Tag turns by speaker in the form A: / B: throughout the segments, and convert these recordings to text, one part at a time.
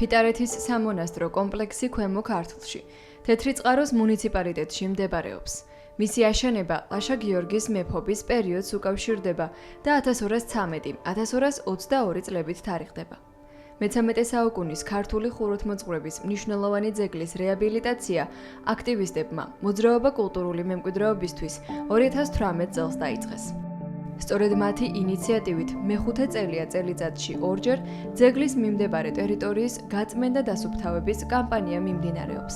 A: ფიტარეთის სამონასტრო კომპლექსი ქვემო ქართლში, თეთრი წყაროს მუნიციპალიტეტში მდებარეობს. მისი აშენება ლაშა გიორგის მეფობის პერიოდს უკავშირდება და 1213-1222 წლებით თარიღდება. მე-13 საუკუნის ქართული ხუროთმოძღვრების მნიშვნელოვანი ძეგლის რეაბილიტაცია აქტივისტებმა მოძრაობა კულტურული მემკვიდრეობისთვის 2018 წელს დაიწყეს. სწორედ მათი ინიციატივით მე-5 წელია წელიწადში ორჯერ ძეგლის მიმდებარე ტერიტორიის გაწმენდა დასუფთავების კამპანია მიმდინარეობს.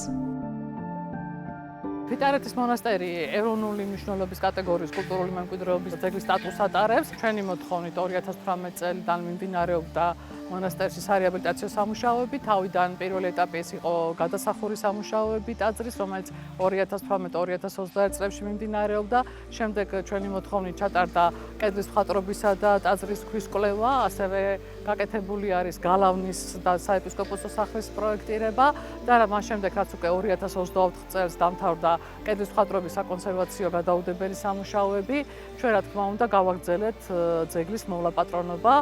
B: ფიტარეთის მონასტერი ეროვნული მნიშვნელობის კატეგორიის კულტურული მემკვიდრეობის ძეგლის სტატუსს ატარებს. ჩვენი მოთხოვნით 2018 წელიდან მიმდინარეობდა მონასტერში სარეაბილიტაციო სამუშაოები. თავიდან პირველი ეტაპი ეს იყო გადასახური სამუშაოები ტაძრის, რომელიც 2018-2021 წლებში მიმდინარეობდა. შემდეგ ჩვენი მოთხოვნით ჩატარდა კედლის მხატვრობისა და ტაძრის ქვის კვლევა, ასევე გაკეთებული არის გალავნის და საეპისკოპოსო სახლის პროექტირება და მას შემდეგ რაც უკვე 2024 წელს დამთავრდა კედლის მხატვრობის საკონსერვაციო გადაუდებელი სამუშაოები, ჩვენ რა თქმა უნდა გავაგრძელებთ ძეგლის მოვლაპატრონობა.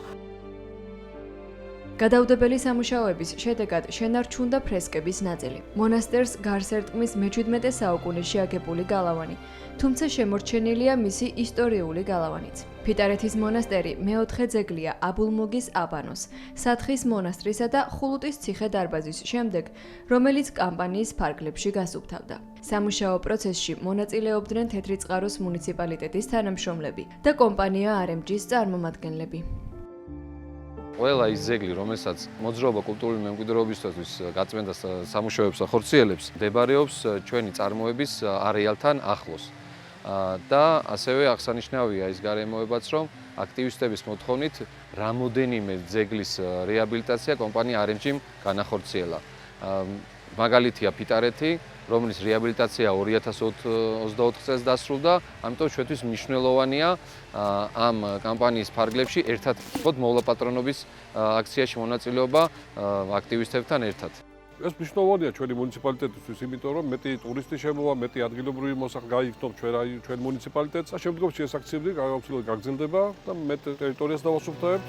A: გადაუდებელი სამუშაოების შედეგად შენარჩუნდა ფრესკების ნაწილი. მონასტერს გარს ერტყმის მე-17 საუკუნეში აგებული გალავანი, თუმცა შემორჩენილია მისი ისტორიული გალავანიც. ფიტარეთის მონასტერი მე-4 ძეგლია აბულმუგის აბანოს, სათხის მონასტრისა და ხულუტის ციხე-დარბაზის შემდეგ, რომელიც კამპანიის ფარგლებში გასუფთავდა. სამუშაო პროცესში მონაწილეობდნენ თეთრი წყაროს მუნიციპალიტეტის თანამშრომლები და კომპანია RMG-ს წარმომადგენლები.
C: ყველა ის ძეგლი, რომელსაც მოძრაობა კულტურული მემკვიდრეობისთვის გაწმენდა სამუშაოებს ახორციელებს, მდებარეობს ჩვენი წარმოების არეალთან ახლოს. და ასევე აღსანიშნავია ის გარემოებაც, რომ აქტივისტების მოთხოვნით რამოდენიმე ძეგლის რეაბილიტაცია კომპანია RMG-მ განახორციელა. მაგალითია ფიტარეთი, რომლის რეაბილიტაცია 2024 წელს დასრულდა, ამიტომ ჩვენთვის მნიშვნელოვანია ამ კამპანიის ფარგლებში ერთად მოვლაპატრონობის აქციაში მონაწილეობა აქტივისტებთან ერთად.
D: ეს მნიშვნელოვანია ჩვენი მუნიციპალიტეტისთვის, იმიტომ რომ მეტი ტურისტი შემოვა, მეტი ადგილობრივი მოსახლე გაიგრძნობს ჩვენ მუნიციპალიტეტს და შემდგომში ეს აქციები გაუცილებლად გაგრძელდება და მეტ ტერიტორიას დავასუფთავებთ.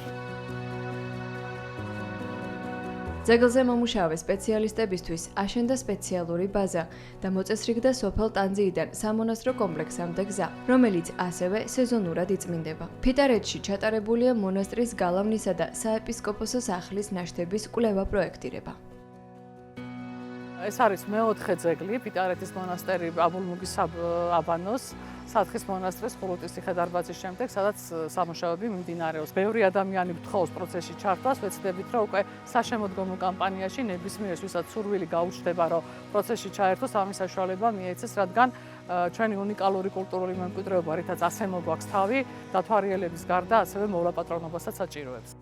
A: ძეგლზე მომუშავე სპეციალისტებისთვის აშენდა სპეციალური ბაზა და მოწესრიგდა სოფელ ტანძიიდან სამონასტრო კომპლექსამდე გზა, რომელიც ასევე სეზონურად იწმინდება. ფიტარეთში ჩატარებულია მონასტრის გალავნისა და საეპისკოპოსო სახლის ნაშთების კვლევა პროექტირება.
B: ეს არის მე-4 ძეგლი, ფიტარეთის მონასტერი აბულმუგის აბანოს, სათხის მონასტრის ხულუტის ციხე-დარბაზის შემდეგ, სადაც სამუშაოები მიმდინარეობს. ბევრი ადამიანი გთხოვს პროცესში ჩართვას, ვეცდებით, რომ უკვე საშემოდგომო კამპანიაში ნებისმიერს, ვისაც სურვილი გაუჩნდება, რომ პროცესში ჩაერთოს, ამის საშუალება მიეცეს, რადგან ჩვენი უნიკალური კულტურული მემკვიდრეობა, რითაც ასე მოგვაქვს თავი, დათვალიერების გარდა ასევე მოვლაპატრონობასაც საჭიროებს.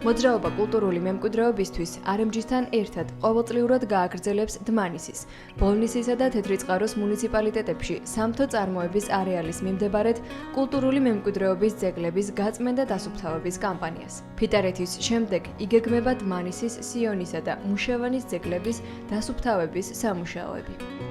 A: მოძრაობა კულტურული მემკვიდრეობისთვის RMG-სთან ერთად ყოველწლიურად გააგრძელებს დმანისის, ბოლნისისა და თეთრი წყაროს მუნიციპალიტეტებში სამთო წარმოების არეალის მიმდებარედ კულტურული მემკვიდრეობის ძეგლების გაწმენდა დასუფთავების კამპანიას. ფიტარეთის შემდეგ იგეგმება დმანისის, სიონისა და მუშევანის ძეგლების დასუფთავების სამუშაოები.